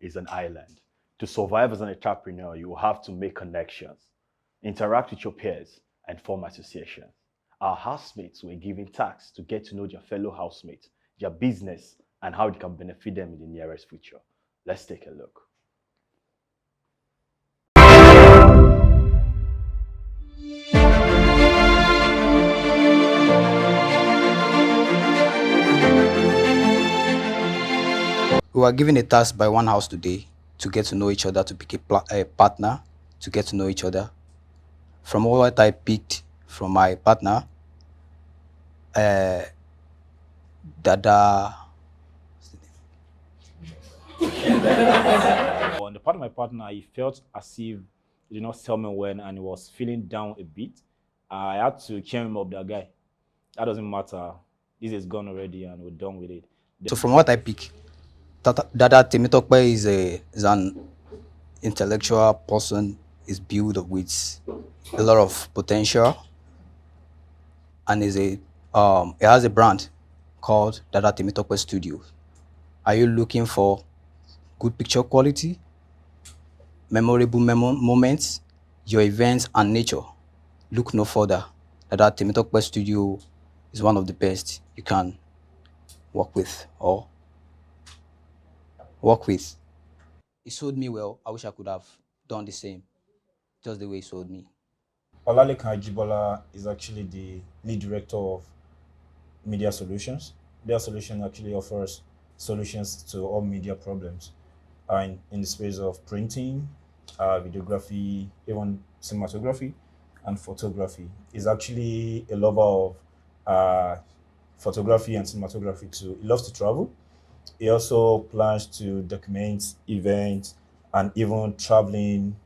is an island. To survive as an entrepreneur, you will have to make connections, interact with your peers, and form associations. Our housemates were given tasks to get to know their fellow housemates, their business, and how it can benefit them in the nearest future. Let's take a look. We were given a task by one house today to get to know each other, to pick a partner, to get to know each other. From what I picked from my partner, uh, Dada. On the part of my partner, he felt as if he did not tell me when and he was feeling down a bit. I had to cheer him up, that guy. That doesn't matter. This is gone already and we're done with it. So from what I pick, Dada Temitokpe is an intellectual person, is built with a lot of potential, and it has a brand called Dada Temitokpe Studio. Are you looking for good picture quality, memorable moments, your events and nature? Look no further. Dada Temitokpe Studio is one of the best you can work with or work with. He sold me well. I wish I could have done the same, just the way he sold me. Olalekan Ajibola is actually the lead director of Media Solutions. Media Solutions actually offers solutions to all media problems in the space of printing, videography, even cinematography, and photography. He's actually a lover of uh, photography and cinematography too. He loves to travel. He also plans to document events and even traveling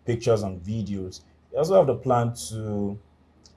pictures and videos. He also have the plan to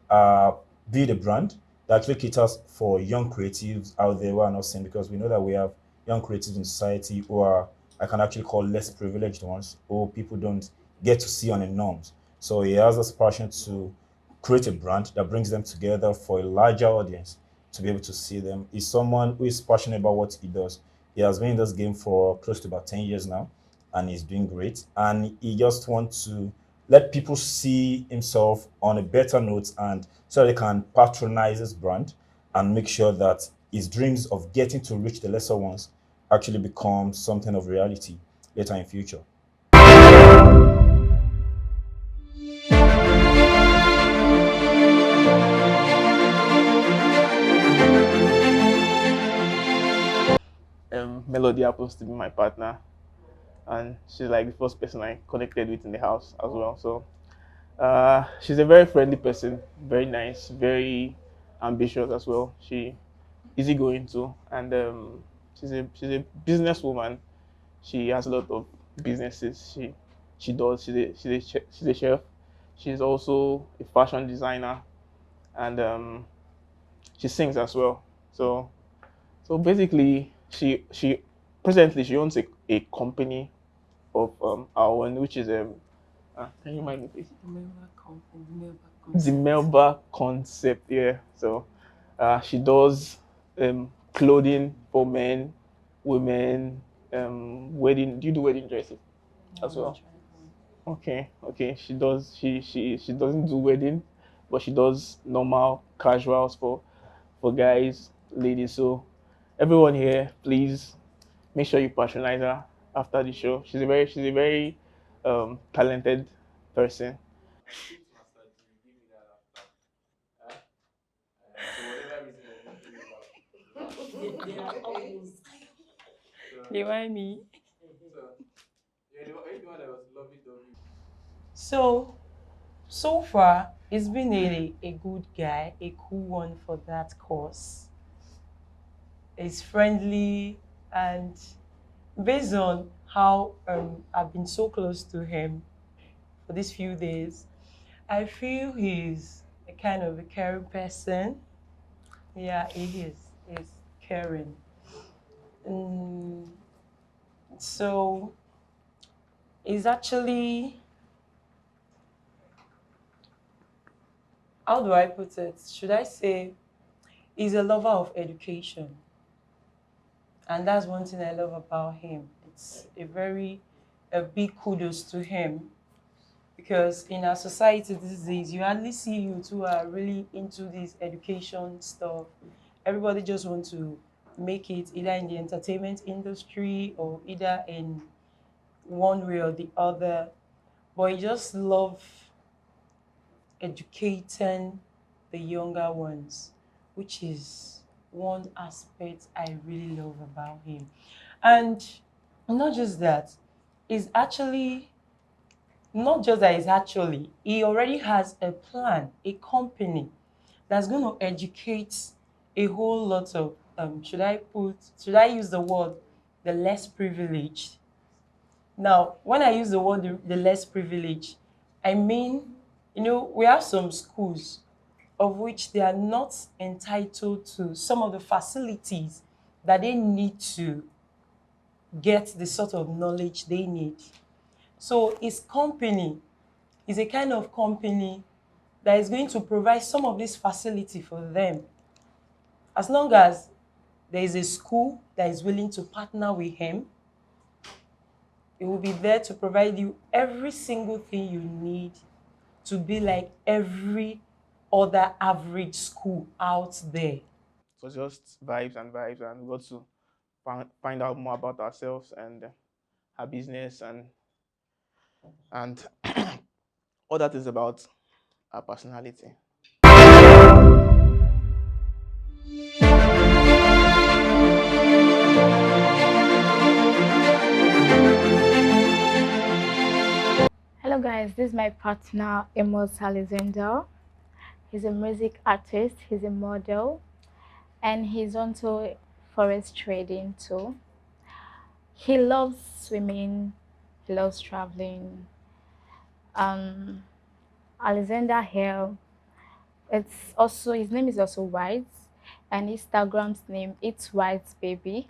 uh, build a brand that actually caters for young creatives out there who are not seen, because we know that we have young creatives in society who are, I can actually call, less privileged ones, who people don't get to see on the norms. So he has this passion to create a brand that brings them together for a larger audience to be able to see them. He's someone who is passionate about what he does. He has been in this game for close to about 10 years now, and he's doing great. And he just wants to let people see himself on a better note, and so they can patronize his brand and make sure that his dreams of getting to reach the lesser ones actually become something of reality later in future. Melody happens to be my partner, and she's like the first person I connected with in the house as well. So she's a very friendly person, very nice, very ambitious as well. She easygoing too, and she's a businesswoman. She has a lot of businesses. She does. She's a chef. She's also a fashion designer, and she sings as well. So basically, she presently she owns a company of our own, which is can you remind me please? The Melba concept, yeah. So she does clothing for men, women, wedding. Do you do wedding dresses as well? Okay, okay. She doesn't do wedding, but she does normal casuals for guys, ladies. So everyone here, please make sure you patronize her after the show. She's a very talented person. Remind me. So, so far, he's been a good guy, a cool one for that course. He's friendly, and based on how I've been so close to him for these few days, I feel he's a kind of a caring person. Yeah, he is. He's caring. Mm, so he's actually, how do I put it? Should I say he's a lover of education? And that's one thing I love about him. it's a big kudos to him, because in our society these days, you hardly see youth who are really into this education stuff. Everybody just wants to make it either in the entertainment industry or either in one way or the other. But I just love educating the younger ones, which is one aspect I really love about him. And not just that, is actually not just that, is actually he already has a plan, a company that's going to educate a whole lot of should I use the word the less privileged. Now, when I use the word the less privileged, I mean, we have some schools of which they are not entitled to some of the facilities that they need to get the sort of knowledge they need. So his company is a kind of company that is going to provide some of this facility for them. As long as there is a school that is willing to partner with him, it will be there to provide you every single thing you need to be like every other average school out there. It was just vibes and vibes, and we got to find out more about ourselves and our business and all that is about our personality. Hello guys, this is my partner Amos Alexander. He's a music artist, he's a model, and he's into forest trading too. He loves swimming, he loves traveling. Alexander here. It's also his name is also White, and Instagram's name it's White Baby.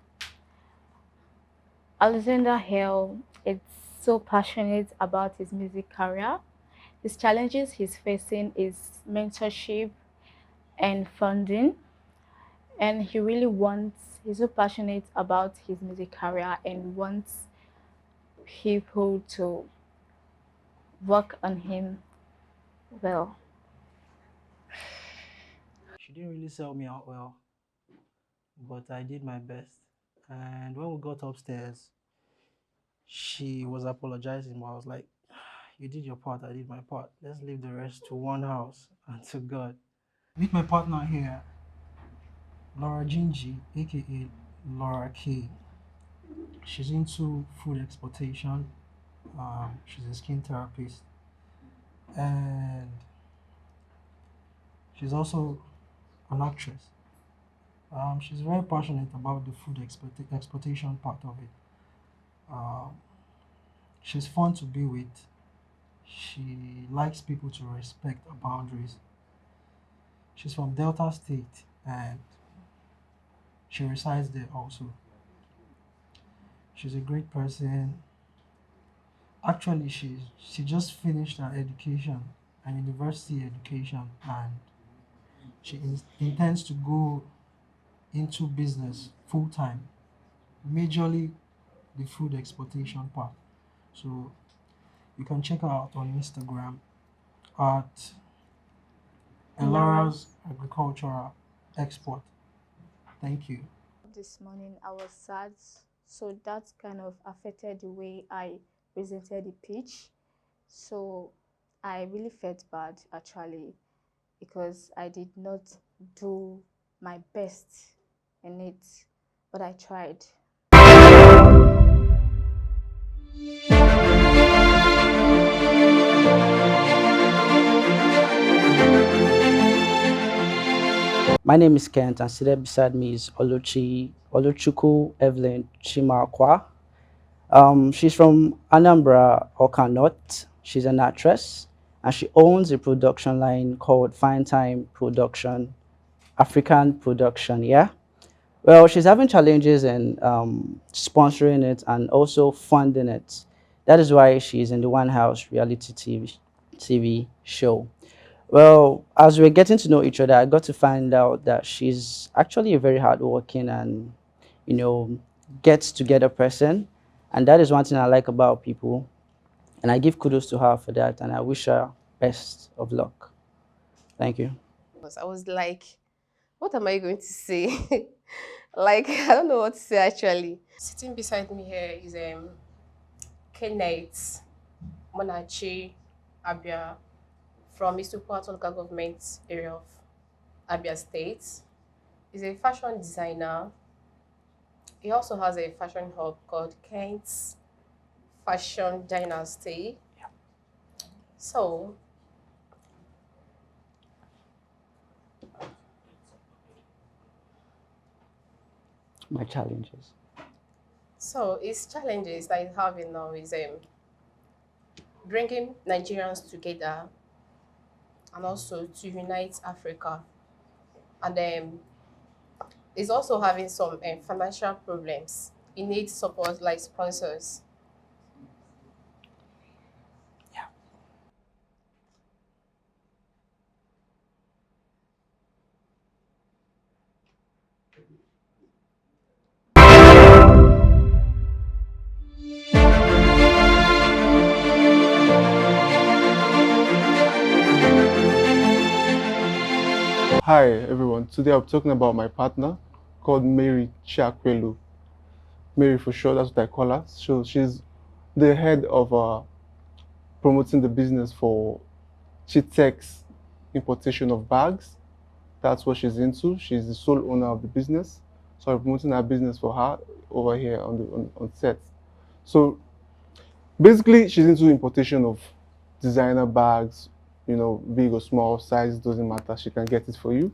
Alexander Hill is so passionate about his music career. His challenges he's facing is mentorship and funding, and he's so passionate about his music career and wants people to work on him well. She didn't really sell me out well, but I did my best. And when we got upstairs, she was apologizing, but I was like, you did your part, I did my part. Let's leave the rest to one house and to God. Meet my partner here, Laura Gingy, aka Laura K. She's into food exportation. She's a skin therapist, and she's also an actress. She's very passionate about the food exportation part of it. She's fun to be with. She likes people to respect her boundaries. She's from Delta State and she resides there also. She's a great person. Actually, she just finished her education, an university education, and she intends to go into business full time, majorly the food exportation part. So you can check her out on Instagram at Elara's Agricultural Export. Thank you. This morning I was sad, so that kind of affected the way I presented the pitch. So I really felt bad actually because I did not do my best in it, but I tried. My name is Kent, and seated beside me is Oluchuku Evelyn Chimakwa. She's from Anambra, Oka North. She's an actress, and she owns a production line called Fine Time Production, African Production, yeah? Well, she's having challenges in sponsoring it and also funding it. That is why she's in the One House reality TV show. Well, as we're getting to know each other, I got to find out that she's actually a very hardworking and, gets together person. And that is one thing I like about people. And I give kudos to her for that. And I wish her best of luck. Thank you. I was like, what am I going to say? Like, I don't know what to say actually. Sitting beside me here is Kenneth Monachi Abia from Istupuato local government area of Abia State. He's a fashion designer. He also has a fashion hub called Kent's Fashion Dynasty. So, My challenges. his challenges that he's having now is bringing Nigerians together and also to unite Africa. And he's also having some financial problems. He needs support like sponsors. Hi everyone. Today I'm talking about my partner called Mary Chiakwelu. Mary for short, that's what I call her. So she's the head of promoting the business for Chitex importation of bags. That's what she's into. She's the sole owner of the business. So I'm promoting her business for her over here on set. So basically she's into importation of designer bags, you know, big or small size, doesn't matter. She can get it for you.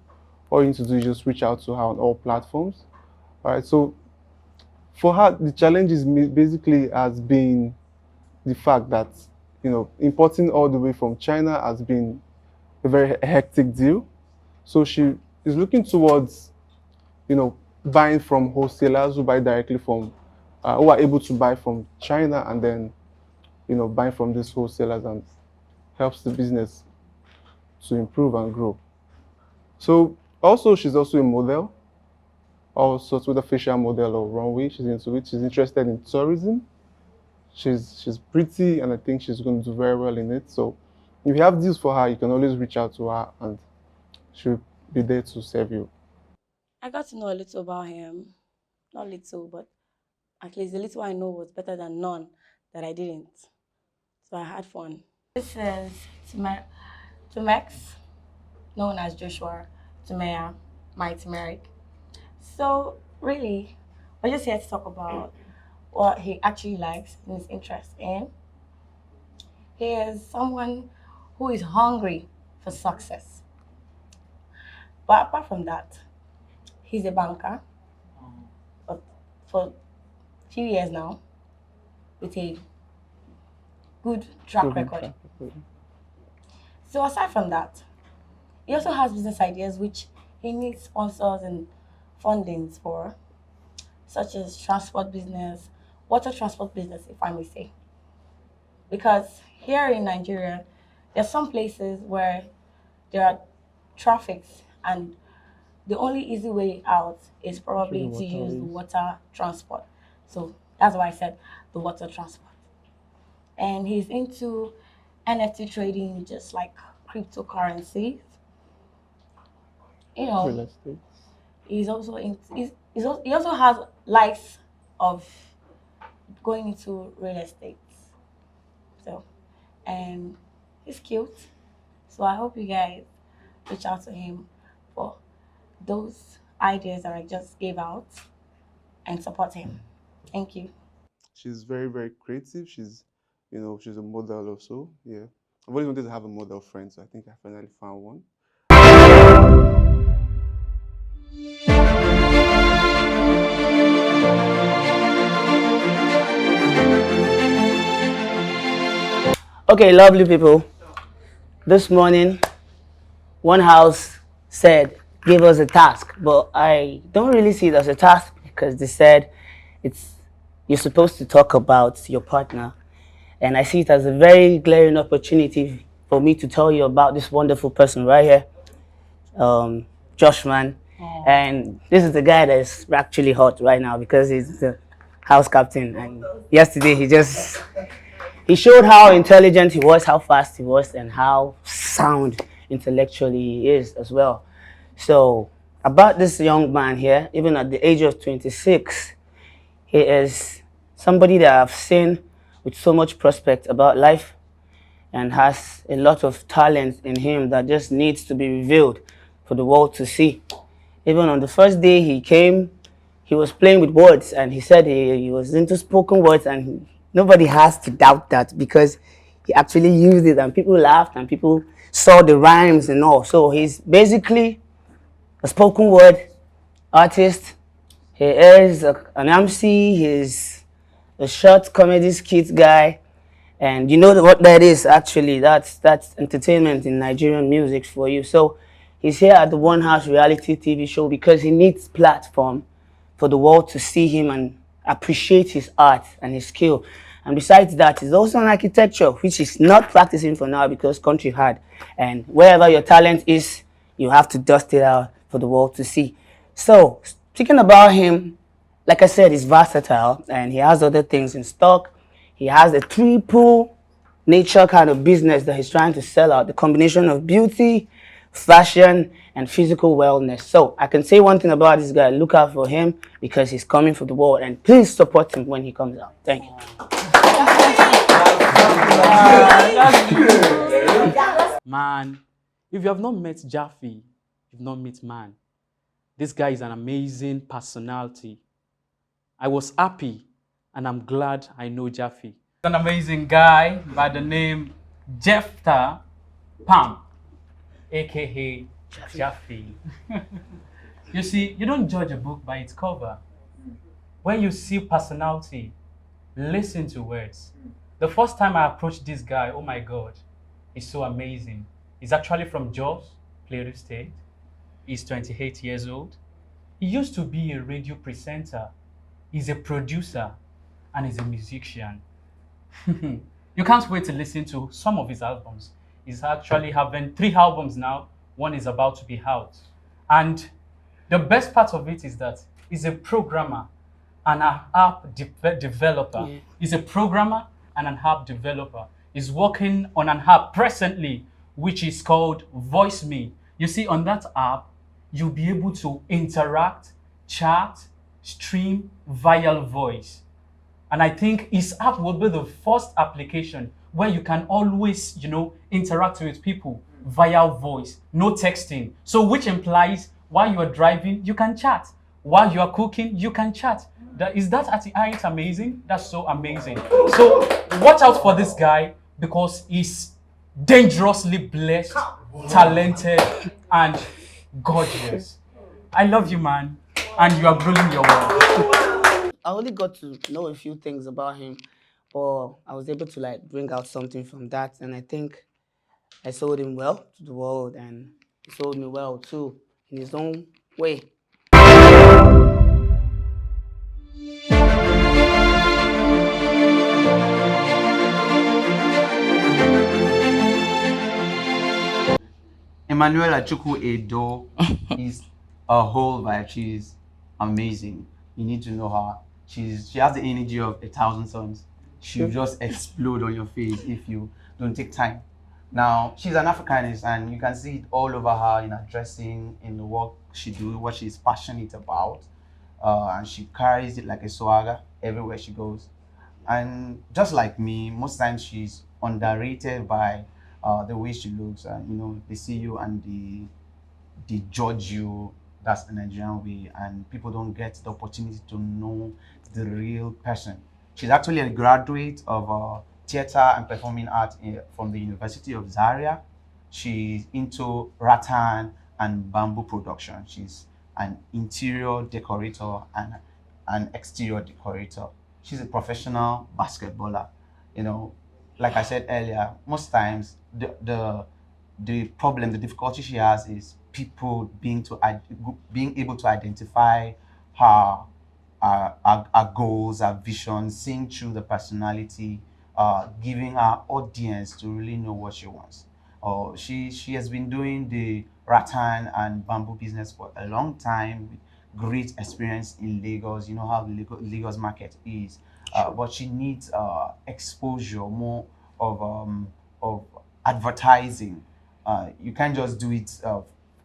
All you need to do is just reach out to her on all platforms. All right. So for her, the challenge is basically has been the fact that, you know, importing all the way from China has been a very hectic deal. So she is looking towards, you know, buying from wholesalers who buy directly from, who are able to buy from China and then, you know, buying from these wholesalers, and helps the business to improve and grow. So also she's also a model, also with a facial model or runway. She's into it. She's interested in tourism. She's pretty, and I think she's going to do very well in it. So if you have deals for her, you can always reach out to her and she'll be there to serve you. I got to know a little about him. Not little, but at least the little I know was better than none that I didn't. So I had fun. This is Tumex, known as Joshua Tumea, my turmeric. So really, we're just here to talk about what he actually likes and his interest in. He is someone who is hungry for success. But apart from that, he's a banker for a few years now with a good track record. So aside from that, he also has business ideas which he needs sponsors and fundings for, such as transport business, water transport business, if I may say. Because here in Nigeria, there's some places where there are traffics and the only easy way out is probably to use the water transport. So that's why I said the water transport. And he's into NFT trading, just like cryptocurrencies. You know, Real estate. he's also he also has likes of going into real estate. So, and he's cute. So I hope you guys reach out to him for those ideas that I just gave out and support him. Thank you. She's very, very creative. She's, you know, she's a model also. Yeah. I've always wanted to have a model friend, so I think I finally found one. Okay, lovely people. This morning, one house gave us a task, but I don't really see it as a task because they said you're supposed to talk about your partner, and I see it as a very glaring opportunity for me to tell you about this wonderful person right here, Josh Man. And this is the guy that's actually hot right now because he's house captain, and yesterday he showed how intelligent he was, how fast he was, and how sound intellectually he is as well. So about this young man here, even at the age of 26, he is somebody that I've seen with so much prospect about life and has a lot of talent in him that just needs to be revealed for the world to see. Even on the first day he came, he was playing with words, and he said he was into spoken words, and nobody has to doubt that because he actually used it and people laughed and people saw the rhymes and all. So he's basically a spoken word artist. He is an MC, he's a short comedy skit guy, and you know what that is actually. That's entertainment in Nigerian music for you. So he's here at the One House reality TV show because he needs platform for the world to see him and appreciate his art and his skill. And besides that, he's also an architecture, which he's not practicing for now because country hard. And wherever your talent is, you have to dust it out for the world to see. So, speaking about him, like I said, he's versatile and he has other things in stock. He has a triple nature kind of business that he's trying to sell out, the combination of beauty, fashion, and physical wellness. So I can say one thing about this guy: look out for him because he's coming for the world, and please support him when he comes out. Thank you. Man, if you have not met Jaffe, you've not met man. This guy is an amazing personality. I was happy and I'm glad I know Jaffe. An amazing guy by the name Jephthah Pam, aka Jaffe. You see, you don't judge a book by its cover. When you see personality, listen to words. The first time I approached this guy, oh my God, he's so amazing. He's actually from Jos, Plateau State. He's 28 years old. He used to be a radio presenter. He's a producer and he's a musician. You can't wait to listen to some of his albums. He's actually having 3 albums now. One is about to be out. And the best part of it is that he's a programmer and an app developer. Yeah. He's a programmer and an app developer. He's working on an app presently, which is called Voice Me. You see, on that app, you'll be able to interact, chat, stream via voice. And I think his app will be the first application where you can always, interact with people via voice, no texting. So which implies while you are driving, you can chat. While you are cooking, you can chat. Ain't amazing? That's so amazing. So watch out for this guy because he's dangerously blessed, talented, and gorgeous. I love you, man. And you are ruling your world. I only got to know a few things about him, but I was able to bring out something from that, and I think I sold him well to the world, and he sold me well too in his own way. Emmanuela Chukwu Edo is a whole vibe. She's amazing. You need to know her. She has the energy of 1,000 suns. She'll just explode on your face if you don't take time. Now, she's an Africanist, and you can see it all over her in her dressing, in the work she does, what she's passionate about. And she carries it like a swagger everywhere she goes. And just like me, most times she's underrated by the way she looks. They see you and they judge you. That's the Nigerian way, and people don't get the opportunity to know the real person. She's actually a graduate of theater and performing art from the University of Zaria. She's into rattan and bamboo production. She's an interior decorator and an exterior decorator. She's a professional basketballer. Like I said earlier, most times the problem, the difficulty she has is people being able to identify her goals, her visions, seeing through the personality, giving her audience to really know what she wants. She has been doing the rattan and bamboo business for a long time with great experience in Lagos. You know how the Lagos market is. But she needs exposure, more of advertising. You can't just do it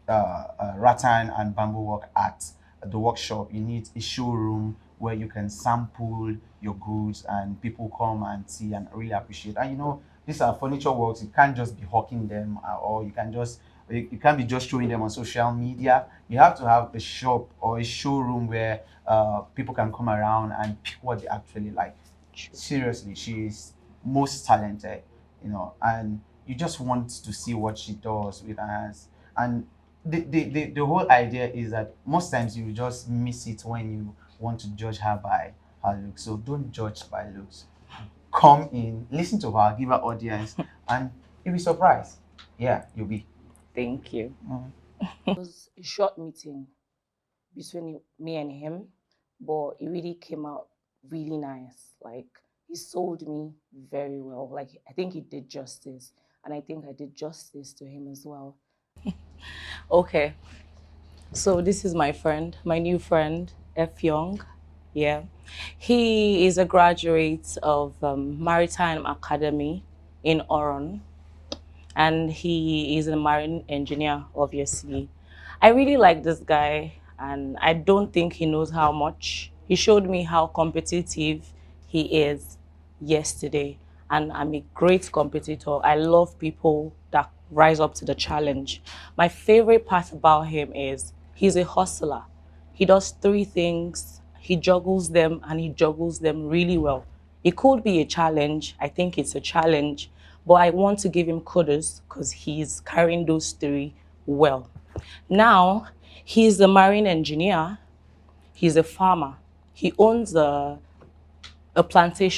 rattan and bamboo work at the workshop. You need a showroom where you can sample your goods and people come and see and really appreciate. And you know, these are furniture works. You can't just be hawking them, or you can't be just showing them on social media. You have to have a shop or a showroom where people can come around and pick what they actually like. Seriously, she's most talented, you know, and you just want to see what she does with her hands. And the whole idea is that most times you just miss it when you want to judge her by her looks. So don't judge by looks. Come in, listen to her, give her audience, and you'll be surprised. Yeah, you'll be. Thank you. It was a short meeting between me and him, but it really came out really nice. Like, he sold me very well. Like, I think he did justice, and I think I did justice to him as well. Okay, so this is my friend, my new friend, F. Young. Yeah, he is a graduate of Maritime Academy in Oron, and he is a marine engineer, obviously. I really like this guy, and I don't think he knows how much. He showed me how competitive he is yesterday, and I'm a great competitor. I love people that rise up to the challenge. My favorite part about him is he's a hustler. He does 3 things, he juggles them, and he juggles them really well. It could be a challenge. I think it's a challenge, but I want to give him kudos because he's carrying those 3 well. Now, he's a marine engineer. He's a farmer. He owns a plantain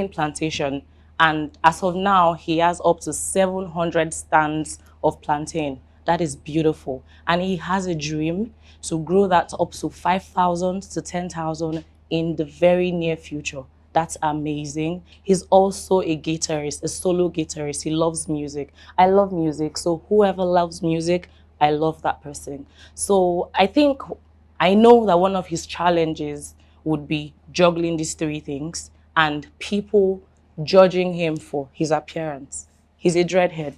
plantation, and as of now, he has up to 700 stands of plantain. That is beautiful. And he has a dream to grow that up to 5,000 to 10,000 in the very near future. That's amazing. He's also a guitarist, a solo guitarist. He loves music. I love music, so whoever loves music, I love that person. So I know that one of his challenges would be juggling these 3 things and people judging him for his appearance. He's a dreadhead,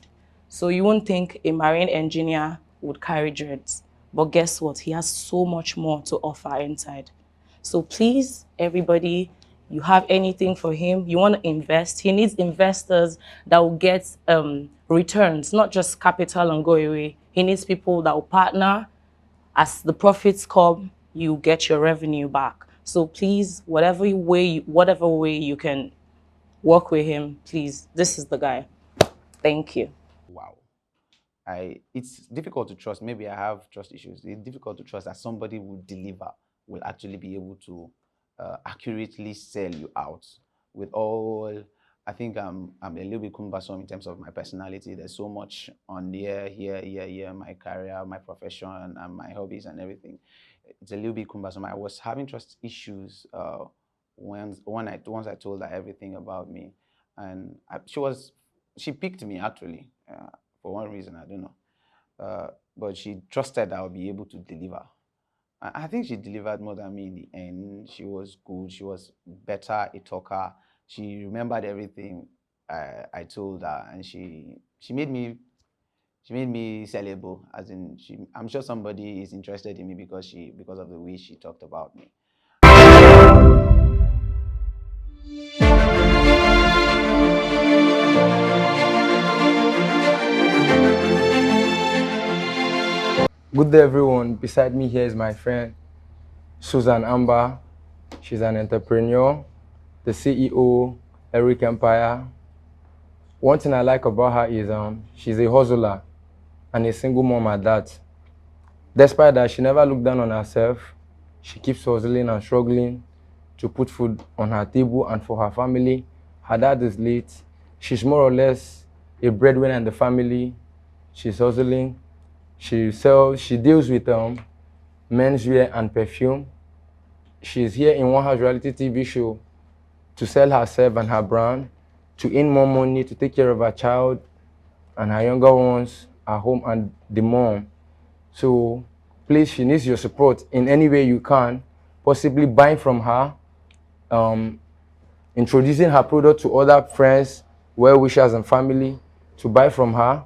so you won't think a marine engineer would carry dreads. But guess what? He has so much more to offer inside. So please, everybody, you have anything for him, you want to invest, he needs investors that will get returns, not just capital and go away. He needs people that will partner. As the profits come, you get your revenue back. So please, whatever way you can work with him, please, this is the guy. Thank you. Wow. It's difficult to trust. Maybe I have trust issues. It's difficult to trust that somebody will deliver, will actually be able to accurately sell you out with all. I think I'm a little bit cumbersome in terms of my personality. There's so much on there, here, my career, my profession, and my hobbies and everything. It's a little bit cumbersome. I was having trust issues once I told her everything about me, and she picked me actually for one reason, I don't know, but she trusted I would be able to deliver. I think she delivered more than me in the end. She was good. She was better a talker. She remembered everything I told her, and she made me sellable. As in, I'm sure somebody is interested in me because of the way she talked about me. Good day, everyone. Beside me here is my friend Susan Amber. She's an entrepreneur, the CEO, Eric Empire. One thing I like about her is she's a hustler and a single mom at that. Despite that, she never looked down on herself. She keeps hustling and struggling to put food on her table and for her family. Her dad is late. She's more or less a breadwinner in the family. She's hustling. She deals with menswear and perfume. She's here in One House reality TV show to sell herself and her brand, to earn more money, to take care of her child and her younger ones at home and the mom. So Please, she needs your support in any way you can, possibly buying from her, introducing her product to other friends, well-wishers and family to buy from her.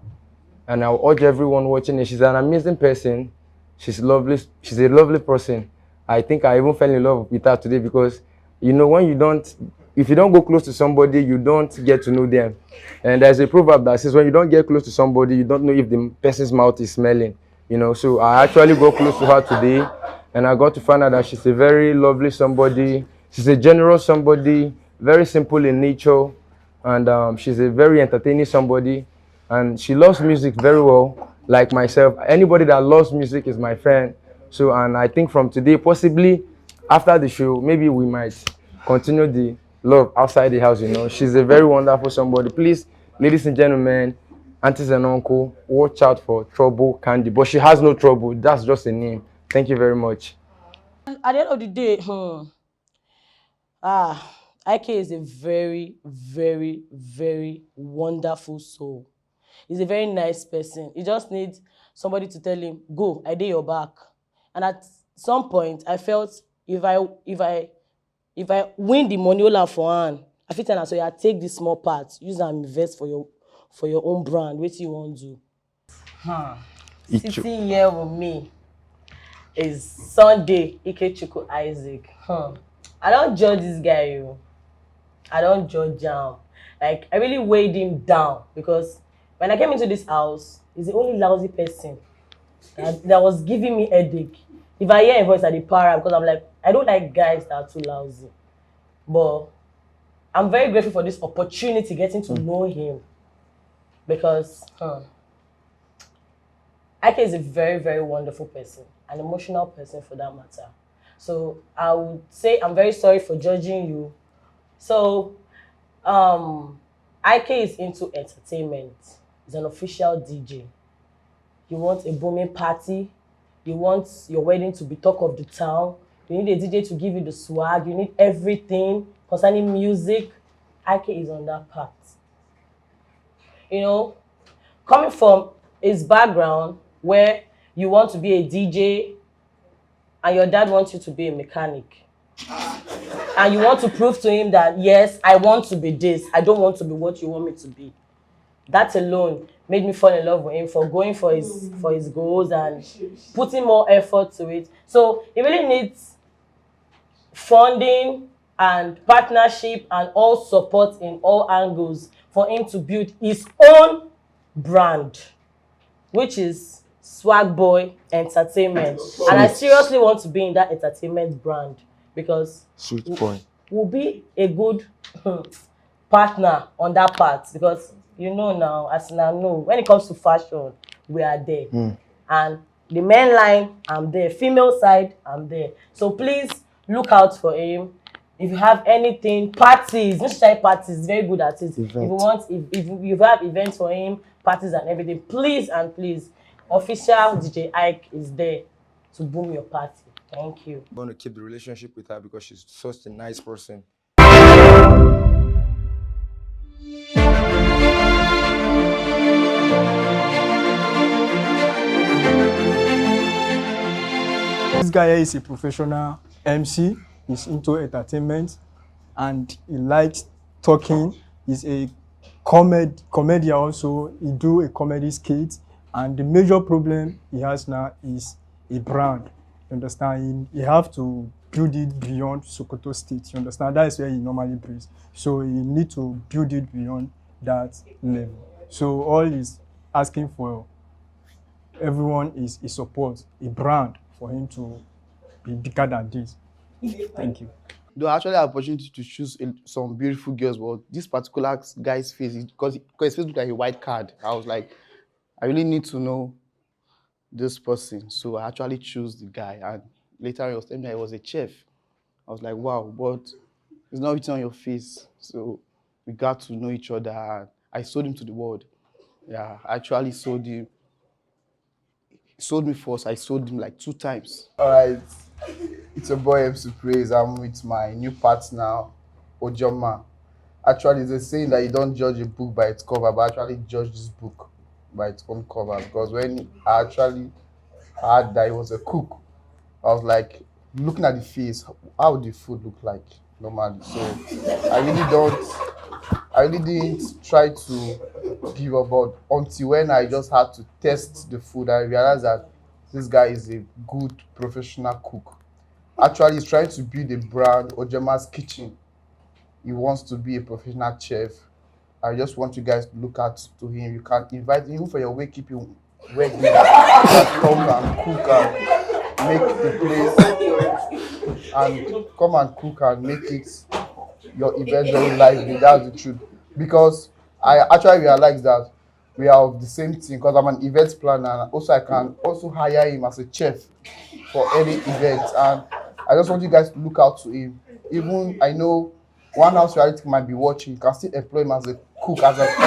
And I'll urge everyone watching it. She's an amazing person. She's lovely. She's a lovely person. I think I even fell in love with her today because, you know, if you don't go close to somebody, you don't get to know them. And there's a proverb that says when you don't get close to somebody, you don't know if the person's mouth is smelling. You know, so I actually got close to her today, and I got to find out that she's a very lovely somebody. She's a generous somebody, very simple in nature, and she's a very entertaining somebody. And she loves music very well, like myself. Anybody that loves music is my friend. So, and I think from today, possibly after the show, maybe we might continue the love outside the house, you know. She's a very wonderful somebody. Please, ladies and gentlemen, aunties and uncle, watch out for Trouble Candy. But she has no trouble. That's just a name. Thank you very much. At the end of the day, IK is a very, very, very wonderful soul. He's a very nice person. He just needs somebody to tell him, go, I did your back. And at some point, I felt if I win the money all for hand, I feel tell her, so you take this small part, use and invest for your own brand. What you want to do? Sitting here with me is Sunday Ikechukwu Isaac. I don't judge this guy, yo. I don't judge him. Like, I really weighed him down because when I came into this house, he's the only lousy person that was giving me headache. If I hear a voice at the para, because I'm like, I don't like guys that are too lousy. But I'm very grateful for this opportunity getting to know him. Because Ike is a very, very wonderful person, an emotional person for that matter. So I would say I'm very sorry for judging you. So Ike is into entertainment. He's an official DJ. You want a booming party. You want your wedding to be talk of the town. You need a DJ to give you the swag. You need everything concerning music. Ike is on that part. You know, coming from his background where you want to be a DJ and your dad wants you to be a mechanic. And you want to prove to him that, yes, I want to be this. I don't want to be what you want me to be. That alone made me fall in love with him for going for his goals and putting more effort to it. So he really needs funding and partnership and all support in all angles for him to build his own brand, which is Swag Boy Entertainment. And I seriously want to be in that entertainment brand because we'll be a good partner on that part because you know now, as I know, when it comes to fashion, we are there. And the men line, I'm there. Female side, I'm there. So please look out for him. If you have anything, parties, Mr. Parties is very good at it. If you have events for him, parties and everything, please and please, official DJ Ike is there to boom your party. Thank you. I'm going to keep the relationship with her because she's such a nice person. This guy is a professional MC. He's into entertainment and he likes talking. He's a comedian also. He do a comedy skit. And the major problem he has now is a brand. You understand? He have to build it beyond Sokoto State. You understand? That is where he normally plays. So he need to build it beyond that level. So all he's asking for everyone is support, a brand for him to be bigger than this. Thank you. Though I actually have opportunity to choose some beautiful girls, but this particular guy's face, because his face looked like a white card. I was like, I really need to know this person. So I actually chose the guy. And later he was telling me that he was a chef. I was like, wow, but it's not written on your face. So we got to know each other. And I sold him to the world. Yeah, I actually sold him. He sold me first. I sold him like 2 times. All right. It's your boy MC Praise. I'm with my new partner, Ojoma. Actually, it's a saying that you don't judge a book by its cover, but actually judge this book by its own cover. Because when I actually I had that he was a cook. I was like, looking at the face, how would the food look like normally? So I really I really didn't try to give up, but until when I just had to test the food, I realized that this guy is a good professional cook. Actually, he's trying to build a brand, Ojema's Kitchen. He wants to be a professional chef. I just want you guys to look out to him. You can invite him even for your wakekeeping wedding. You can come and cook and make the place and come and cook and make it your event very lively. That's the truth. Because I actually realized that we are of the same thing because I'm an event planner and also I can also hire him as a chef for any event. And I just want you guys to look out to him. Even I know One House Reality might be watching, you can still employ him as a cook, as an SID.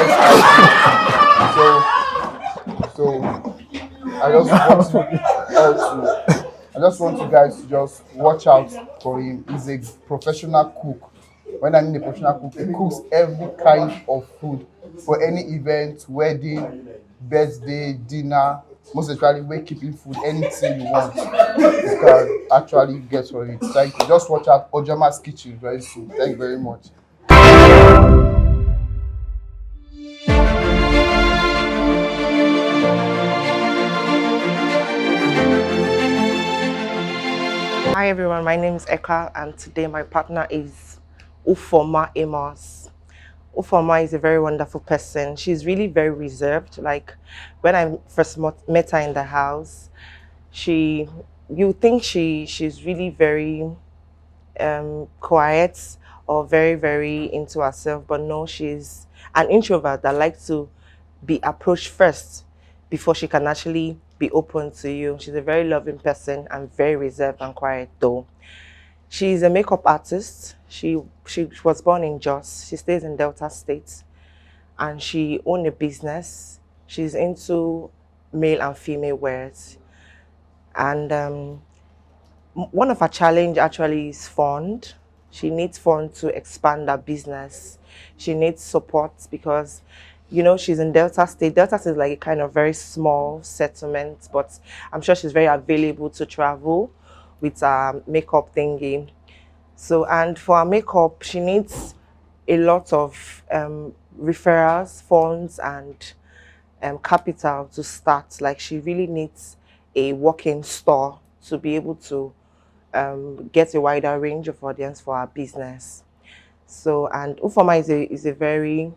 So I just want you guys to just watch out for him. He's a professional cook. When I mean a professional cook, he cooks every kind of food for any event, wedding, birthday, dinner, most especially wakekeeping food, anything you want, you can actually get for it. Thank you. Just watch out Ojema's Kitchen very soon. Thank you very much. Hi everyone, my name is Eka and today my partner is Ufoma Amos. Ufoma is a very wonderful person. She's really very reserved. Like when I first met her in the house, you think she's really very quiet or very into herself, but no, she's an introvert that likes to be approached first before she can actually be open to you. She's a very loving person and very reserved and quiet though. She's a makeup artist. She was born in Jos. She stays in Delta State and she owns a business. She's into male and female wears. And one of her challenge actually is fund. She needs fund to expand her business. She needs support because, you know, she's in Delta State. Delta State is like a kind of very small settlement, but I'm sure she's very available to travel with her makeup thingy. So, and for her makeup, she needs a lot of referrals, funds, and capital to start. Like she really needs a walk-in store to be able to get a wider range of audience for our business. So, and Ufoma is a very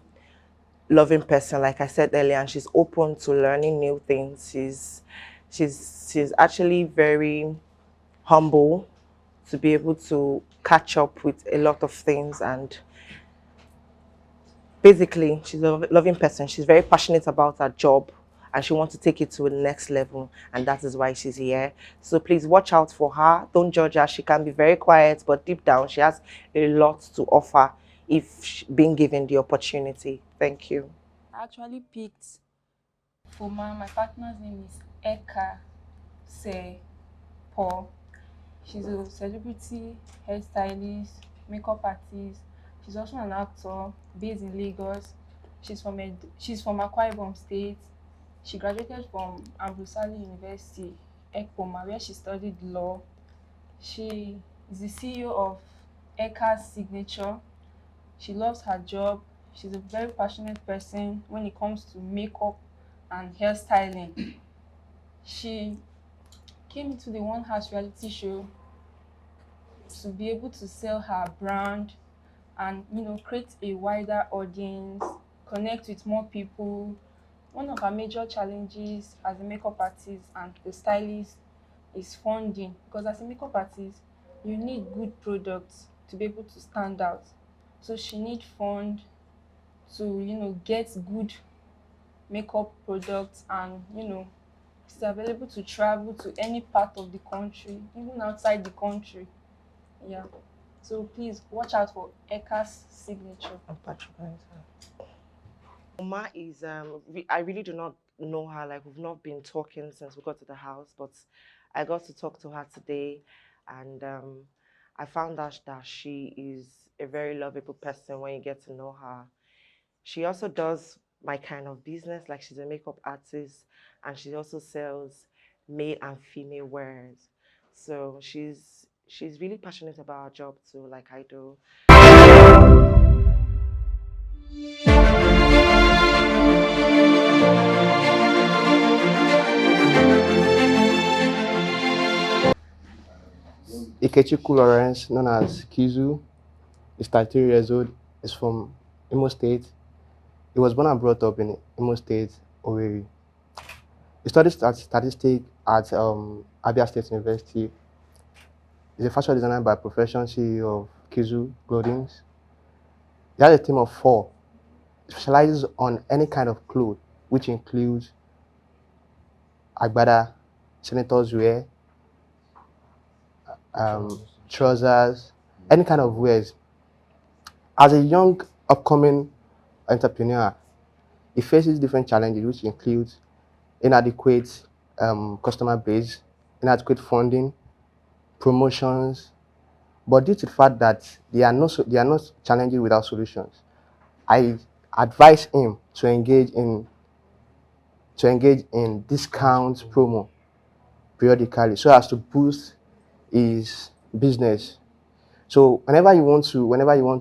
loving person, like I said earlier, and she's open to learning new things. She's actually very humble to be able to catch up with a lot of things, and basically she's a loving person. She's very passionate about her job and she wants to take it to the next level, and that is why she's here. So please watch out for her. Don't judge her. She can be very quiet, but deep down she has a lot to offer if being given the opportunity. Thank you. I actually picked Foma. My partner's name is Eka Se Paul. She's a celebrity hairstylist, makeup artist. She's also an actor based in Lagos. She's from Akwa Ibom State. She graduated from Ambosali University, Ekpoma, where she studied law. She is the CEO of Eka's Signature. She loves her job. She's a very passionate person when it comes to makeup and hairstyling. She came into the One House reality show to be able to sell her brand and, you know, create a wider audience, connect with more people. One of our major challenges as a makeup artist and the stylist is funding, because as a makeup artist, you need good products to be able to stand out. So she needs fund to, you know, get good makeup products, and, you know, it's available to travel to any part of the country, even outside the country. Yeah. So please watch out for Eka's Signature. Oma is, I really do not know her. Like, we've not been talking since we got to the house, but I got to talk to her today, and I found out that she is a very lovable person when you get to know her. She also does my kind of business. Like, she's a makeup artist and she also sells male and female wears. So she's really passionate about her job too, like I do. Ikechukwu Lawrence, known as Kizu, is 33 years old, is from Imo State. He was born and brought up in Imo State, Owerri. He studied statistics at Abia State University. He's a fashion designer by profession, CEO of Kizu Clothing. He has a team of 4. He specializes on any kind of clothes, which includes agbada, senators wear, trousers, any kind of wears. As a young, upcoming entrepreneur, he faces different challenges, which includes inadequate customer base, inadequate funding, promotions. But due to the fact that there are no challenges without solutions, I advise him to engage in discount promo periodically so as to boost his business. So whenever you want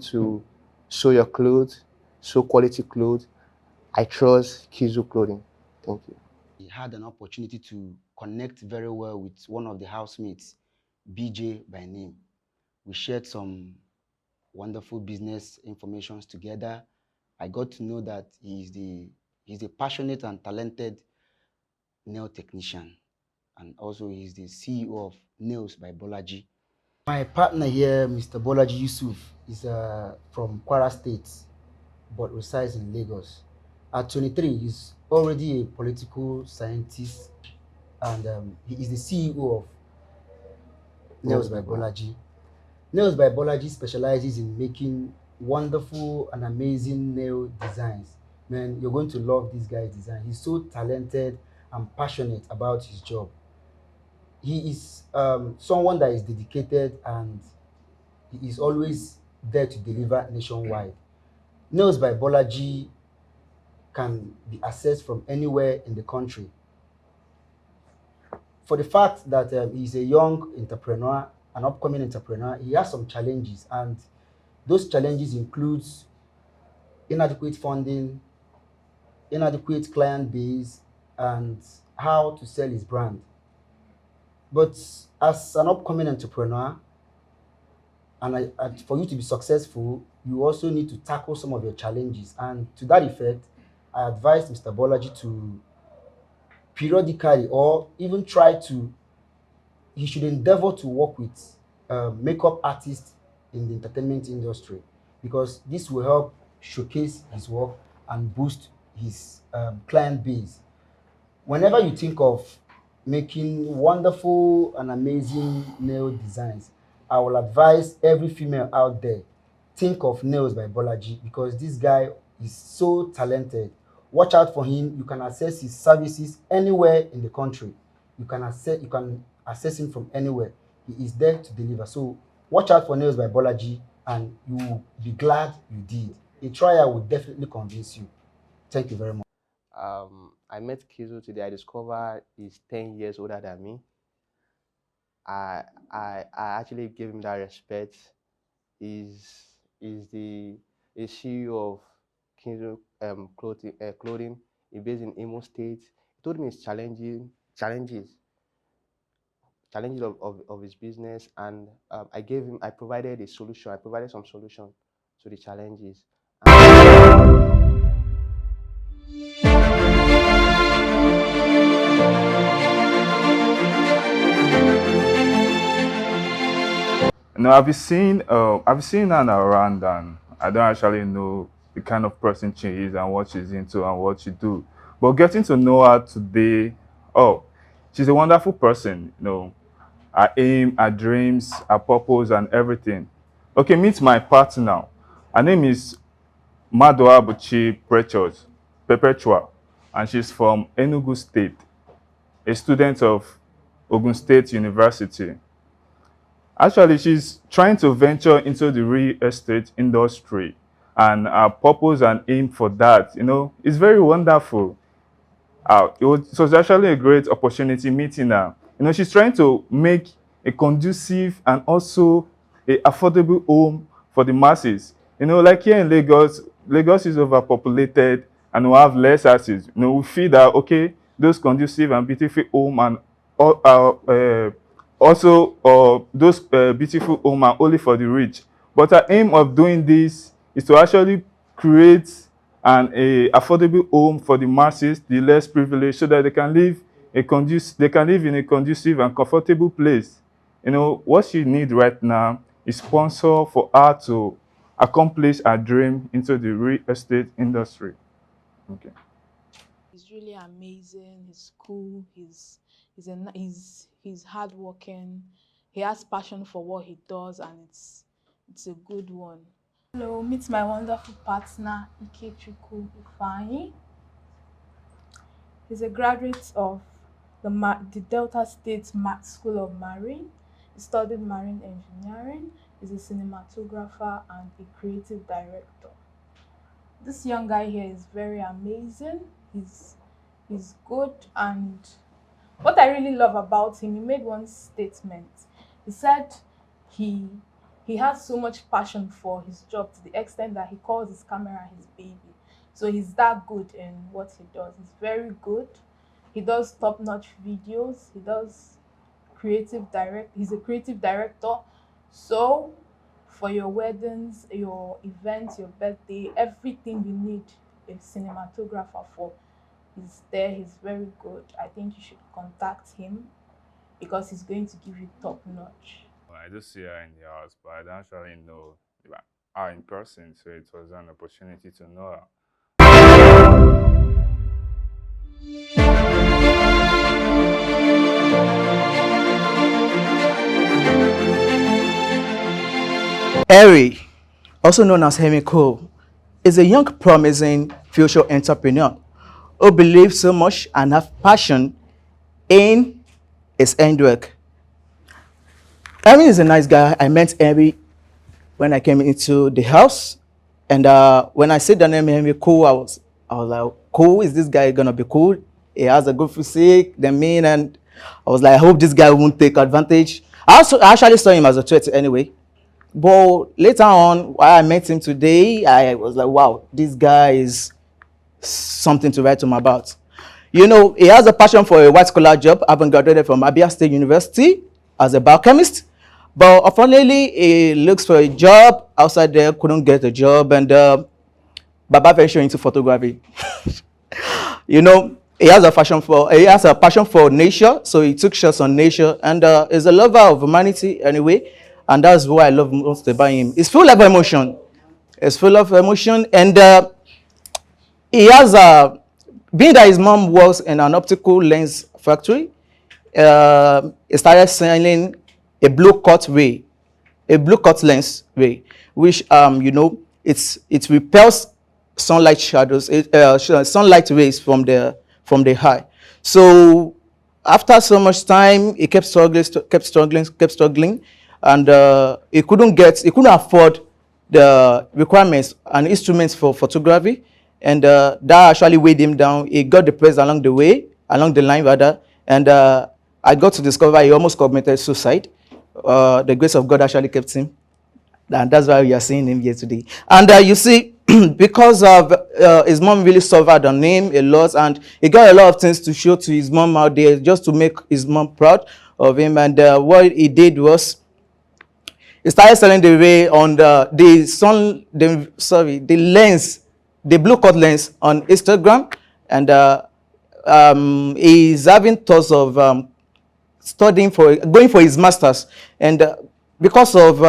to sew your clothes, sew quality clothes, I trust Kizu Clothing. Thank you. He had an opportunity to connect very well with one of the housemates, BJ by name. We shared some wonderful business informations together. I got to know that he's a passionate and talented nail technician, and also he's the CEO of Nails by Bolaji. My partner here, Mr. Bolaji Yusuf, is from Kwara State, but resides in Lagos. At 23, he's already a political scientist, and he is the CEO of Nails by Bolaji. Nails by Bolaji specializes in making wonderful and amazing nail designs. Man, you're going to love this guy's design. He's so talented and passionate about his job. He is someone that is dedicated, and he is always there to deliver nationwide. Nails by Bolaji can be accessed from anywhere in the country. For the fact that he's a young entrepreneur, an upcoming entrepreneur, he has some challenges, and those challenges include inadequate funding, inadequate client base, and how to sell his brand. But as an upcoming entrepreneur, and for you to be successful, you also need to tackle some of your challenges. And to that effect, I advise Mr. Bolaji to periodically, or even he should endeavor to work with makeup artists in the entertainment industry, because this will help showcase his work and boost his client base. Whenever you think of making wonderful and amazing nail designs, I will advise every female out there, think of Nails by Bolaji, because this guy is so talented. Watch out for him. You can access his services anywhere in the country. You can access him from anywhere. He is there to deliver. So watch out for Nails by Bolaji, and you will be glad you did. A trial will definitely convince you. Thank you very much. I met Kizu today. I discovered he's 10 years older than me. I actually gave him that respect. He's the CEO of Kizu Clothing. He's based in Imo State. He told me his challenges of his business, and I provided a solution. I provided some solution to the challenges. No, I've seen her around, and I don't actually know the kind of person she is and what she's into and what she do. But getting to know her today, oh, she's a wonderful person. You know, her aim, her dreams, her purpose, and everything. Okay, meet my partner now. Her name is Madoa Buchi Perpetua, and she's from Enugu State, a student of Ogun State University. Actually, she's trying to venture into the real estate industry, and her purpose and aim for that, you know, is very wonderful. out. It was actually a great opportunity meeting her. You know, she's trying to make a conducive and also a affordable home for the masses. You know, like here in Lagos, Lagos is overpopulated and we have less access. You know, we feel that okay, those conducive and beautiful home and also those beautiful home are only for the rich. But our aim of doing this is to actually create a affordable home for the masses, the less privileged, so that they can live they can live in a conducive and comfortable place. You know, what she need right now is sponsor for her to accomplish her dream into the real estate industry. Okay. He's really amazing. He's cool. He's hardworking. He has passion for what he does, and it's a good one. Hello, meet my wonderful partner, Ikechukwu Ifeanyi. He's a graduate of the Delta State School of Marine. He studied marine engineering. He's a cinematographer and a creative director. This young guy here is very amazing. He's good, and what I really love about him, he made one statement. He said he has so much passion for his job to the extent that he calls his camera his baby. So he's that good in what he does. He's very good. He does top-notch videos. He does he's a creative director. So for your weddings, your events, your birthday, everything you need a cinematographer for, he's there. He's very good. I think you should contact him because he's going to give you top-notch. I just see her in the house, but I don't actually know her in person, so it was an opportunity to know her. Harry, also known as Hemi Cole, is a young, promising future entrepreneur who believes so much and have passion in his handwork. Harry is a nice guy. I met Harry when I came into the house, and when I said the name Hemi Cole, I was like, cool, is this guy gonna be cool? He has a good physique, and I was like, I hope this guy won't take advantage. I actually saw him as a threat anyway. But later on, while I met him today, I was like, wow, this guy is something to write home about. You know, he has a passion for a white-collar job, having graduated from Abia State University as a biochemist. But unfortunately, he looks for a job outside there, couldn't get a job, and Baba ventured into photography. You know, he has a passion for nature, so he took shots on nature, and is a lover of humanity anyway. And that's what I love most about him. He's full of emotion. He's full of emotion. And he has being that his mom works in an optical lens factory, he started selling a blue cut lens ray, which you know, it repels sunlight shadows, sunlight rays from the eye. So after so much time, he kept struggling. And he couldn't afford the requirements and instruments for photography, and that actually weighed him down. He got depressed along the line rather, and I got to discover he almost committed suicide. The grace of God actually kept him, and that's why we are seeing him here today. And you see, because of his mom really suffered on him a lot, and he got a lot of things to show to his mom out there just to make his mom proud of him. And what he did was, he started selling the ray on the blue cut lens on Instagram, and he's having thoughts of going for his masters, and because of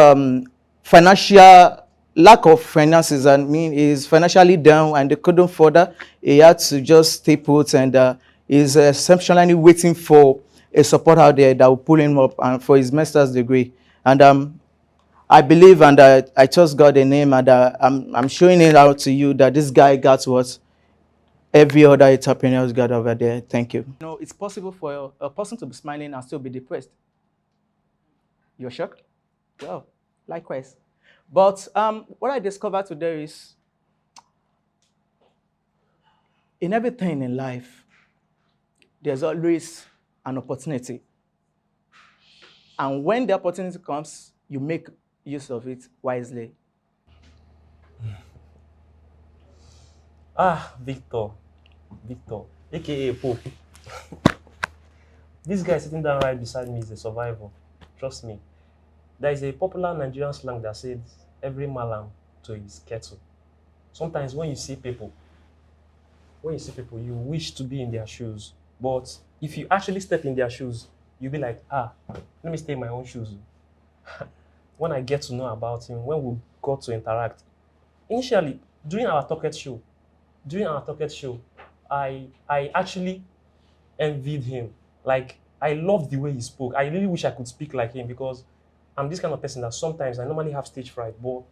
lack of finances, I mean, he's financially down and they couldn't further. He had to just stay put, and he's exceptionally waiting for a support out there that will pull him up and for his master's degree. And I believe, and I trust God in him, and I'm showing it out to you that this guy got what every other entrepreneur got over there. Thank you. You know, it's possible for a person to be smiling and still be depressed. You're shocked? Well, likewise. But what I discovered today is, in everything in life, there's always an opportunity. And when the opportunity comes, you make use of it wisely. Victor, aka Pope. This guy sitting down right beside me is a survivor. Trust me. There is a popular Nigerian slang that says, every malam to his kettle. Sometimes when you see people, you wish to be in their shoes. But if you actually step in their shoes, you'll be like, let me stay in my own shoes. When I get to know about him, when we got to interact, initially, during our Talkette show, I actually envied him. Like, I loved the way he spoke. I really wish I could speak like him because I'm this kind of person that sometimes I normally have stage fright, but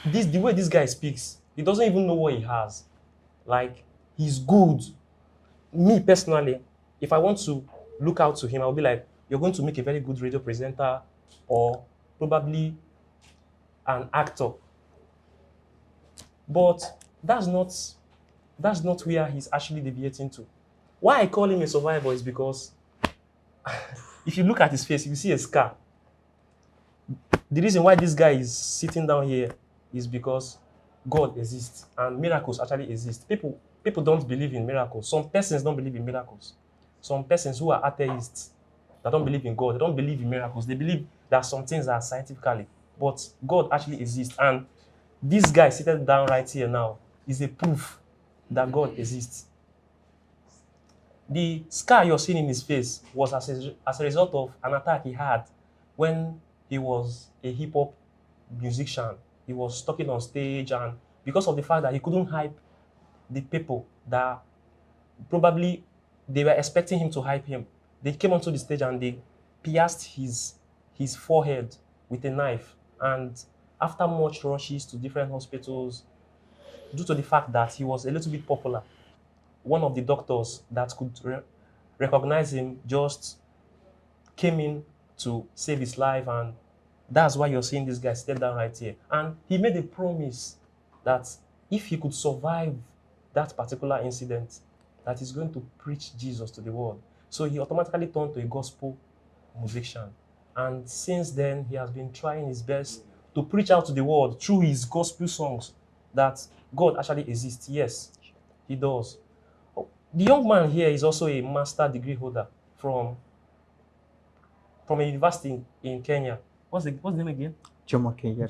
the way this guy speaks, he doesn't even know what he has. Like, he's good. Me personally, if I want to look out to him, I'll be like, you're going to make a very good radio presenter or probably an actor. But that's not where he's actually deviating to. Why I call him a survivor is because if you look at his face, you see a scar. The reason why this guy is sitting down here is because God exists and miracles actually exist. People don't believe in miracles. Some persons don't believe in miracles. Some persons who are atheists that don't believe in God, they don't believe in miracles. They believe that some things are scientifically, but God actually exists. And this guy seated down right here now is a proof that God exists. The scar you're seeing in his face was as a result of an attack he had when he was a hip-hop musician. He was talking on stage, and because of the fact that he couldn't hype the people that probably they were expecting him to hype him, they came onto the stage and they pierced his forehead with a knife. And after much rushes to different hospitals, due to the fact that he was a little bit popular, one of the doctors that could recognize him just came in to save his life, and that's why you're seeing this guy step down right here. And he made a promise that if he could survive that particular incident, that he's going to preach Jesus to the world. So he automatically turned to a gospel musician. And since then, he has been trying his best to preach out to the world through his gospel songs that God actually exists. Yes, he does. The young man here is also a master degree holder from a university in Kenya. What's the name again? Jomo Kenyatta.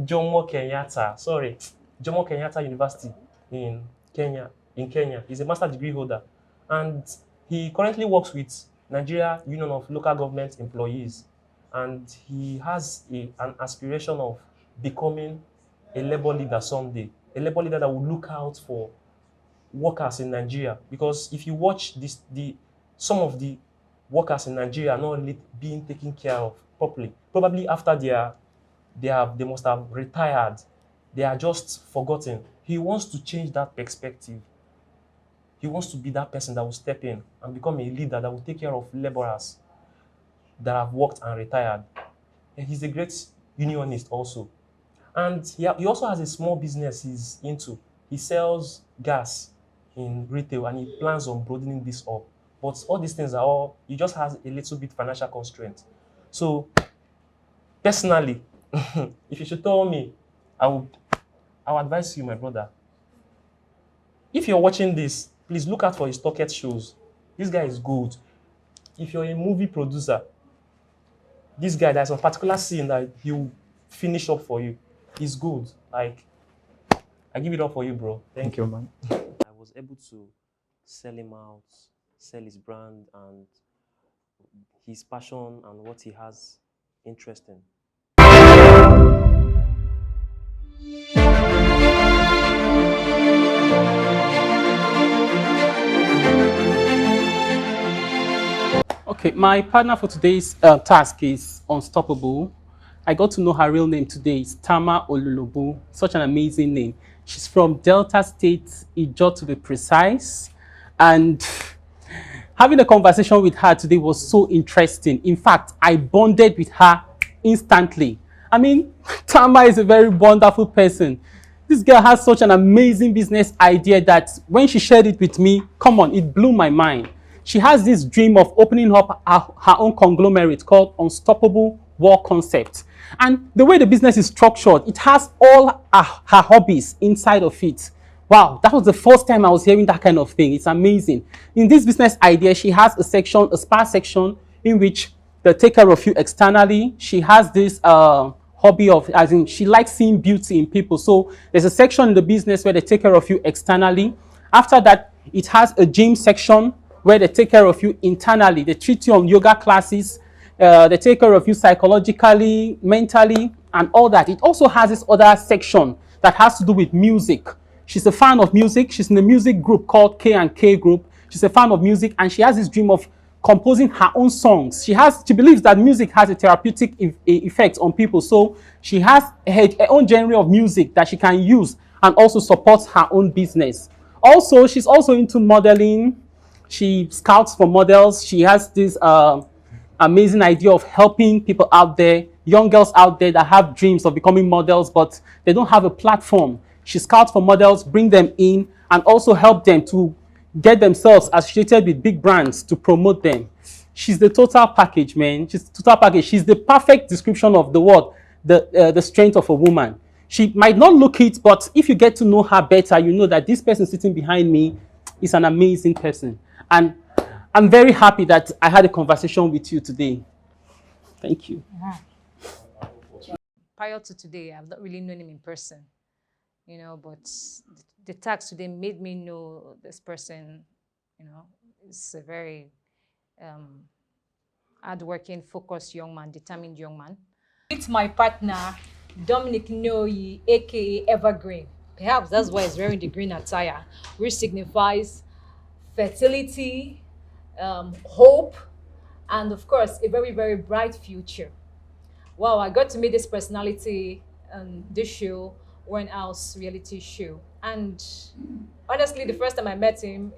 Jomo Kenyatta. Sorry, Jomo Kenyatta University in Kenya. He's a master degree holder, and he currently works with Nigeria Union of Local Government Employees, and he has an aspiration of becoming a labor leader someday. A labor leader that will look out for workers in Nigeria, because if you watch some of the workers in Nigeria are not really being taken care of properly. Probably after they must have retired, they are just forgotten. He wants to change that perspective. He wants to be that person that will step in and become a leader that will take care of laborers that have worked and retired. And he's a great unionist also. And he also has a small business he's into. He sells gas in retail, and he plans on broadening this up. But all these things he just has a little bit financial constraint. So, personally, if you should tell me, I would advise you, my brother, if you're watching this, please look out for his Talkette shows. This guy is good. If you're a movie producer, this guy, there's a particular scene that he'll finish up for you. He's good. Like, I give it up for you, bro. Thank you, man. I was able to sell him out, sell his brand and his passion and what he has interest in. Okay, my partner for today's task is Unstoppable. I got to know her real name today. It's Tama Olulubu. Such an amazing name. She's from Delta State, Ijo to be precise. And having a conversation with her today was so interesting. In fact, I bonded with her instantly. I mean, Tama is a very wonderful person. This girl has such an amazing business idea that when she shared it with me, come on, it blew my mind. She has this dream of opening up her own conglomerate called Unstoppable War Concept. And the way the business is structured, it has all her hobbies inside of it. Wow, that was the first time I was hearing that kind of thing. It's amazing. In this business idea, she has a section, a spa section, in which they take care of you externally. She has this hobby of, as in, she likes seeing beauty in people. So there's a section in the business where they take care of you externally. After that, it has a gym section where they take care of you internally. They treat you on yoga classes. They take care of you psychologically, mentally, and all that. It also has this other section that has to do with music. She's a fan of music. She's in a music group called K&K Group. She's a fan of music, and she has this dream of composing her own songs. She believes that music has a therapeutic effect on people. So she has her own genre of music that she can use and also supports her own business. Also, she's also into modeling. She scouts for models. She has this amazing idea of helping people out there, young girls out there that have dreams of becoming models, but they don't have a platform. She scouts for models, bring them in, and also help them to get themselves associated with big brands to promote them. She's the total package, man. She's the total package. She's the perfect description of the word, the strength of a woman. She might not look it, but if you get to know her better, you know that this person sitting behind me is an amazing person. And I'm very happy that I had a conversation with you today. Thank you. Prior to today, I've not really known him in person, you know, but the task today made me know this person, you know, is a very hardworking, focused young man, determined young man. It's my partner, Dominic Noyi, aka Evergreen. Perhaps that's why he's wearing the green attire, which signifies fertility, hope, and of course, a very, very bright future. Wow, I got to meet this personality on this show, One House reality show. And honestly, the first time I met him,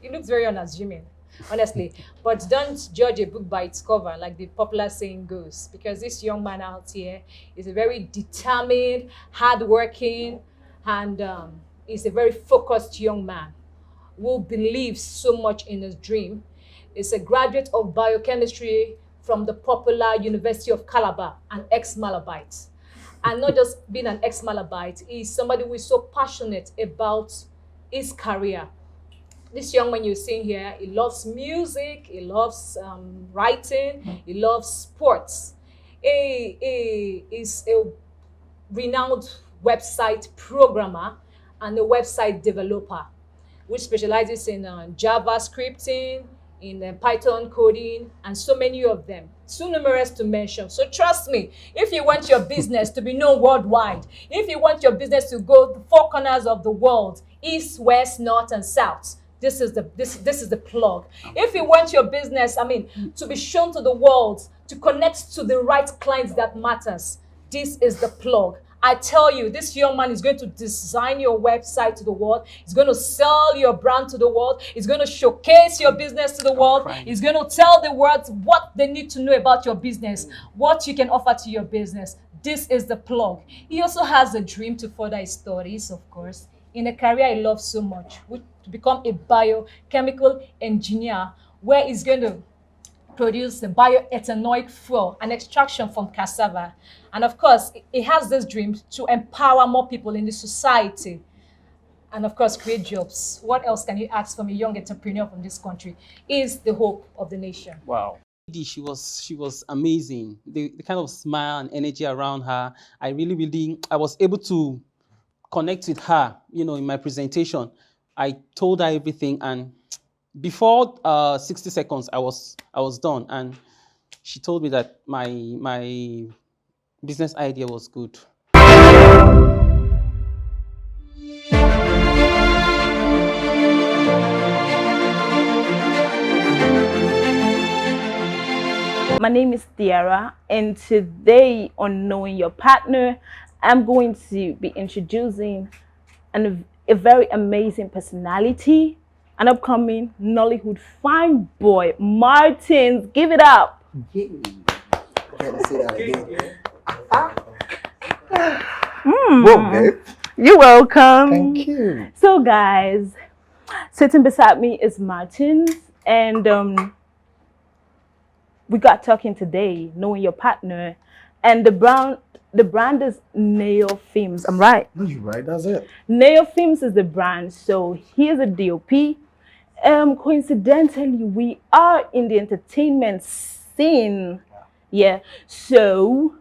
he looks very unassuming, honestly. But don't judge a book by its cover, like the popular saying goes, because this young man out here is a very determined, hardworking, and is a very focused young man who believes so much in his dream. He's a graduate of biochemistry from the popular University of Calabar, an ex-Malabite. And not just being an ex-Malabite, he's somebody who is so passionate about his career. This young man you're seeing here, he loves music, he loves writing, he loves sports. He is a renowned website programmer and a website developer, which specializes in Java scripting, in Python coding, and so many of them. Too numerous to mention. So trust me, if you want your business to be known worldwide, if you want your business to go the four corners of the world, east, west, north, and south, this is the plug. If you want your business, to be shown to the world, to connect to the right clients that matters, this is the plug. I tell you, this young man is going to design your website to the world. He's going to sell your brand to the world. He's going to showcase your business to the world. He's going to tell the world what they need to know about your business, what you can offer to your business. This is the plug. He also has a dream to further his studies, of course, in a career he loves so much, to become a biochemical engineer, where he's going to produce the bioethanoic fuel and extraction from cassava. And of course, he has this dream to empower more people in the society and of course, create jobs. What else can you ask from a young entrepreneur from this country? He is the hope of the nation. Wow. She was amazing. The kind of smile and energy around her, I was able to connect with her, in my presentation. I told her everything, and before 60 seconds, I was done, and she told me that my business idea was good. My name is Tiara, and today on Knowing Your Partner, I'm going to be introducing a very amazing personality, an upcoming Nollywood fine boy, Martins. Give it up. Can I say that again? Whoa, babe. You're welcome. Thank you. So guys, sitting beside me is Martin, and we got talking today, knowing your partner, and the brand is Neo Films. I'm right. No, you're right. That's it. Neo Films is the brand. So here's a DOP. Coincidentally, we are in the entertainment scene. Yeah. So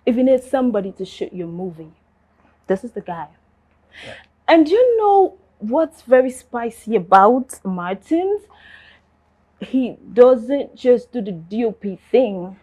if you need somebody to shoot your movie, this is the guy. Yeah. And you know what's very spicy about Martins? He doesn't just do the DOP thing.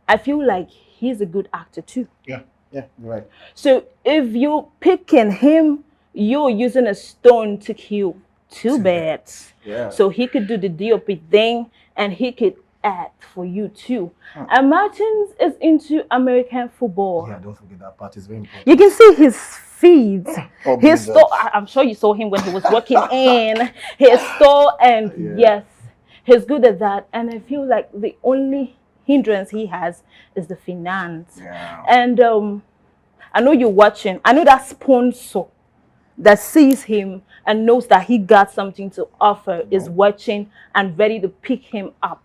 I feel like he's a good actor too. Yeah, you're right. So if you're picking him, you're using a stone to kill two birds. Yeah. So he could do the DOP thing and he could act for you too. And Martins is into American football. Yeah, don't forget that part is very important. You can see his feet. Oh, His Jesus. store, I'm sure you saw him when he was working in his store, and yes, he's good at that. And I feel like the only hindrance he has is the finance. Yeah. And I know you're watching. I know that sponsor that sees him and knows that he got something to offer is watching and ready to pick him up.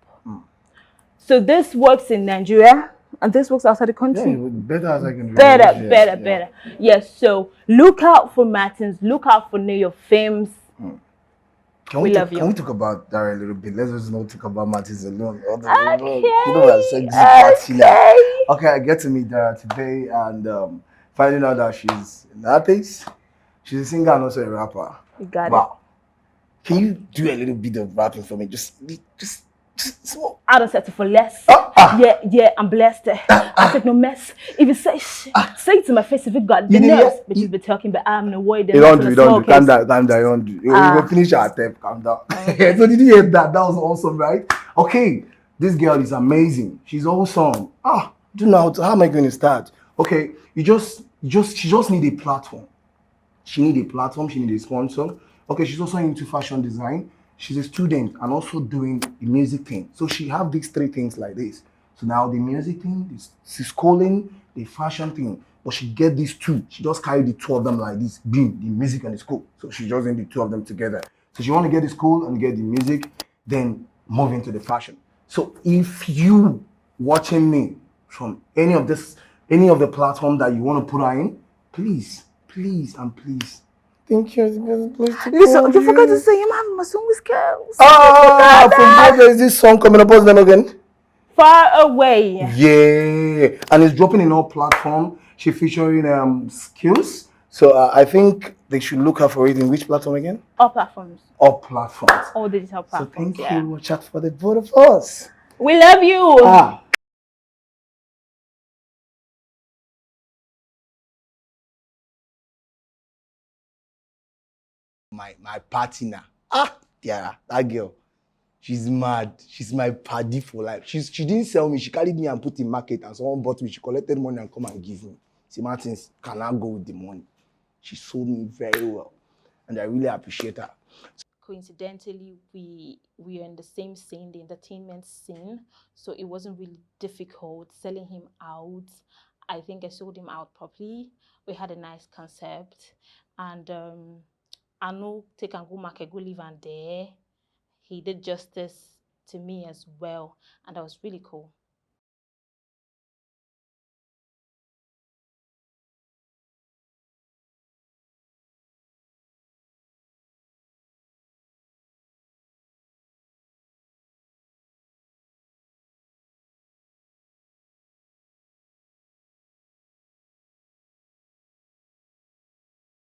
So this works in Nigeria and this works outside the country. Yeah, better as I can. Better. Yes, so look out for Martins, look out for Neo Films. Can We love Can you. we talk about Dara a little bit? Let's just not talk about Martins alone. Okay. You know what sexy party now. Okay, I get to meet Dara today and finding out that she's an artist, she's a singer and also a rapper. You got Wow. Can you do a little bit of rapping for me? Just small. I don't settle for less. Yeah, I'm blessed. I take no mess. If you say say it to my face if you got the You didn't nerves. hear- But you've been talking, but I'm no way. You don't do. Calm down, you don't do. You will finish our tape, calm down. So did you hear that? That was awesome, right? Okay, this girl is amazing. She's awesome. Do now, how am I going to start? Okay, she just need a platform. She need a platform, she need a sponsor. Okay, she's also into fashion design. She's a student and also doing the music thing. So she have these three things like this. So now the music thing, the schooling, the fashion thing. But she get these two. She just carry the two of them like this. Boom, the music and the school. So she just in the two of them together. So she want to get the school and get the music, then move into the fashion. So if you watching me from any of the platform that you want to put her in, please. Thank you. Listen, you forgot to say him having my song with girls. From where is this song coming up? What's the name again? Far Away. Yeah, and it's dropping in all platforms. She featuring skills. So I think they should look out for it in which platform again? All platforms. All platforms. All digital So platforms. thank you. Watch out for the both of us. We love you. My partner. Yeah, that girl. She's mad. She's my paddy for life. She didn't sell me. She carried me and put in market and someone bought me. She collected money and come and give me. See, Martins cannot go with the money. She sold me very well. And I really appreciate her. Coincidentally, we are in the same scene, the entertainment scene. So it wasn't really difficult selling him out. I think I sold him out properly. We had a nice concept. And I know take and go market, go live and there. He did justice to me as well. And that was really cool.